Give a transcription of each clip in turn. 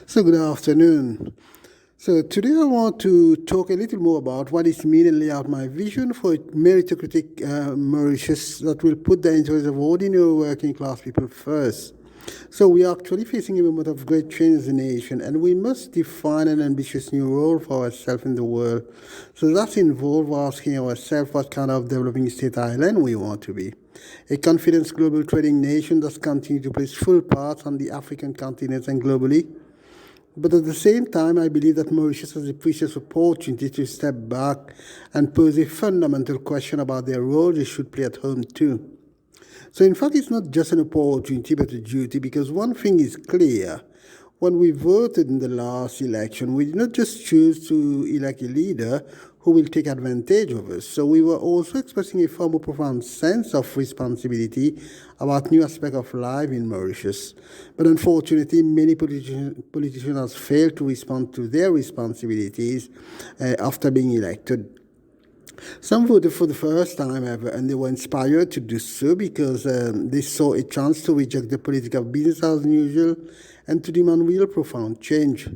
So, good afternoon. So, today I want to talk a little more about what is mean and lay out my vision for a meritocratic Mauritius that will put the interests of ordinary working class people first. So, we are actually facing a moment of great change as a nation, and we must define an ambitious new role for ourselves in the world. So, that involves asking ourselves what kind of developing state island we want to be. A confident global trading nation that's continued to place full part on the African continent and globally, but at the same time, I believe that Mauritius has a precious opportunity to step back and pose a fundamental question about their role they should play at home too. So in fact, it's not just an opportunity but a duty, because one thing is clear. When we voted in the last election, we did not just choose to elect a leader who will take advantage of us. So we were also expressing a far more profound sense of responsibility about new aspects of life in Mauritius. But unfortunately, many politicians have failed to respond to their responsibilities after being elected. Some voted for the first time ever, and they were inspired to do so because they saw a chance to reject the political business as usual and to demand real profound change.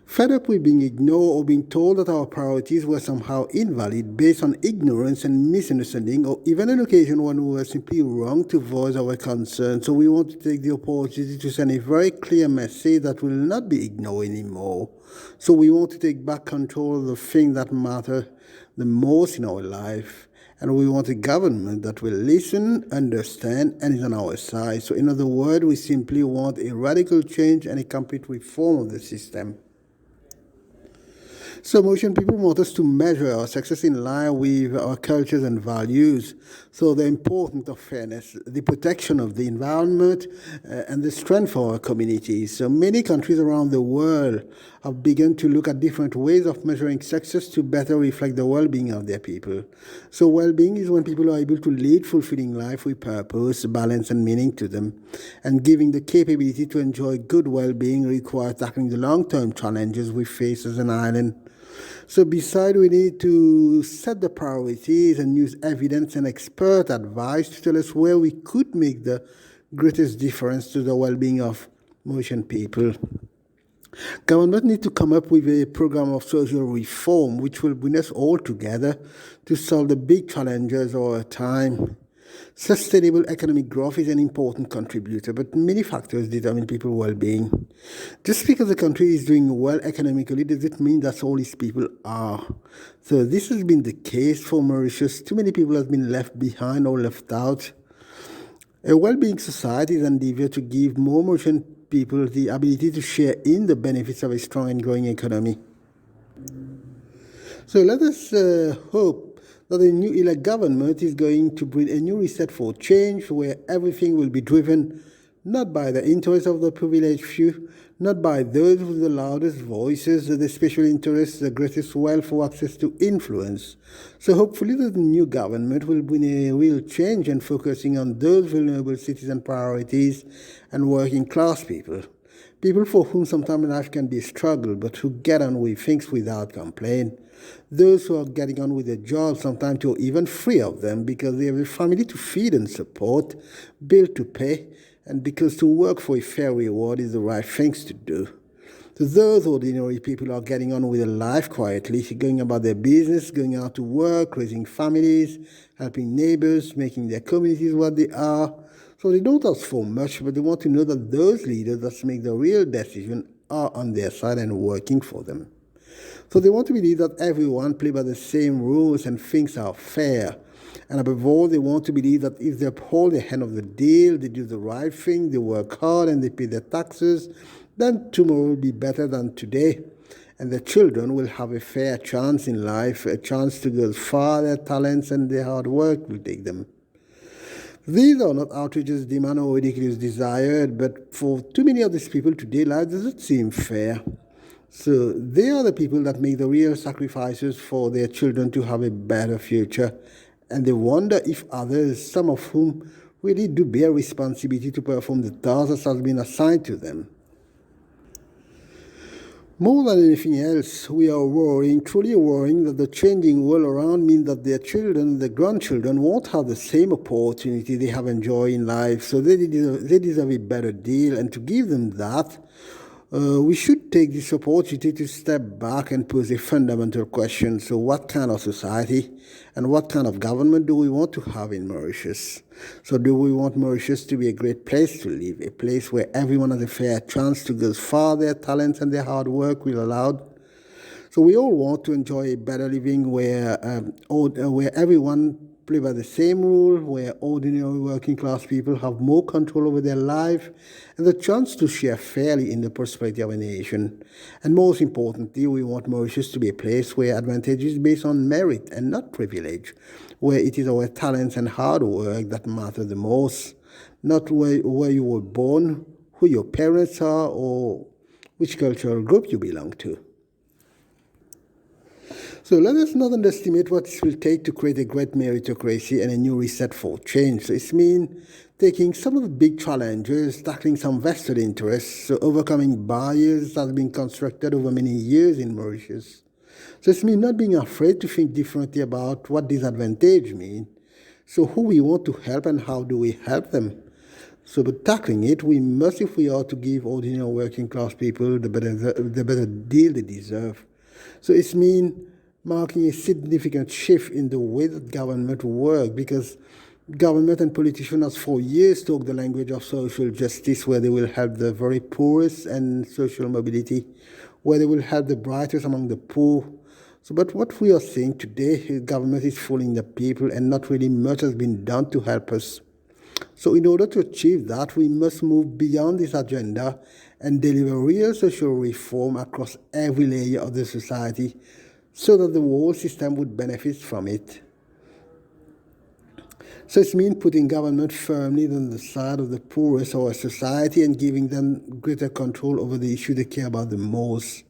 Fed up with being ignored or being told that our priorities were somehow invalid based on ignorance and misunderstanding, or even an occasion when we were simply wrong to voice our concerns. So we want to take the opportunity to send a very clear message that will not be ignored anymore. So we want to take back control of the things that matter the most in our life. And we want a government that will listen, understand, and is on our side. So in other words, we simply want a radical change and a complete reform of the system. So Mauritian people want us to measure our success in line with our cultures and values. So the importance of fairness, the protection of the environment, and the strength of our communities. So many countries around the world have begun to look at different ways of measuring success to better reflect the well-being of their people. So well-being is when people are able to lead fulfilling life with purpose, balance, and meaning to them. And giving the capability to enjoy good well-being requires tackling the long-term challenges we face as an island. So besides, we need to set the priorities and use evidence and expert advice to tell us where we could make the greatest difference to the well-being of Mauritian people. Government need to come up with a program of social reform which will bring us all together to solve the big challenges of our time. Sustainable economic growth is an important contributor, but many factors determine people's well-being. Just because a country is doing well economically doesn't mean that's all its people are. So this has been the case for Mauritius. Too many people have been left behind or left out. A well-being society is endeavored to give more Mauritian people the ability to share in the benefits of a strong and growing economy. So let us hope that the new elect government is going to bring a new reset for change where everything will be driven not by the interests of the privileged few, not by those with the loudest voices, the special interests, the greatest wealth or access to influence. So hopefully the new government will bring a real change and focusing on those vulnerable citizen priorities and working class people. People for whom sometimes life can be a struggle, but who get on with things without complaint. Those who are getting on with their jobs, sometimes to even free of them because they have a family to feed and support, bill to pay, and because to work for a fair reward is the right things to do. So those ordinary people are getting on with their life quietly, going about their business, going out to work, raising families, helping neighbors, making their communities what they are. So they don't ask for much, but they want to know that those leaders that make the real decision are on their side and working for them. So they want to believe that everyone plays by the same rules and things are fair. And above all, they want to believe that if they uphold the end of the deal, they do the right thing, they work hard and they pay their taxes, then tomorrow will be better than today. And their children will have a fair chance in life, a chance to go as far their talents and their hard work will take them. These are not outrageous demands or ridiculous desires, but for too many of these people today, life doesn't seem fair. So they are the people that make the real sacrifices for their children to have a better future. And they wonder if others, some of whom really do bear responsibility to perform the tasks that has been assigned to them. More than anything else, we are worrying, truly worrying, that the changing world around means that their children, their grandchildren, won't have the same opportunity they have enjoyed in life. So they deserve a better deal. And to give them that, We should take this opportunity to step back and pose a fundamental question. So, what kind of society and what kind of government do we want to have in Mauritius? So, do we want Mauritius to be a great place to live, a place where everyone has a fair chance to go as far their talents and their hard work will allow? So we all want to enjoy a better living where everyone play by the same rule, where ordinary working class people have more control over their life and the chance to share fairly in the prosperity of a nation. And most importantly, we want Mauritius to be a place where advantage is based on merit and not privilege, where it is our talents and hard work that matter the most, not where you were born, who your parents are, or which cultural group you belong to. So let us not underestimate what it will take to create a great meritocracy and a new reset for change. So it means taking some of the big challenges, tackling some vested interests, so overcoming barriers that have been constructed over many years in Mauritius. So it means not being afraid to think differently about what disadvantage mean. So who we want to help and how do we help them? So by tackling it, we must, if we are to give ordinary working class people the better deal they deserve. So it means marking a significant shift in the way that government work, because government and politicians have for years talked the language of social justice, where they will help the very poorest, and social mobility, where they will help the brightest among the poor. So, but what we are seeing today is government is fooling the people and not really much has been done to help us. So in order to achieve that, we must move beyond this agenda and deliver real social reform across every layer of the society so that the whole system would benefit from it. So it means putting government firmly on the side of the poorest of our society and giving them greater control over the issue they care about the most.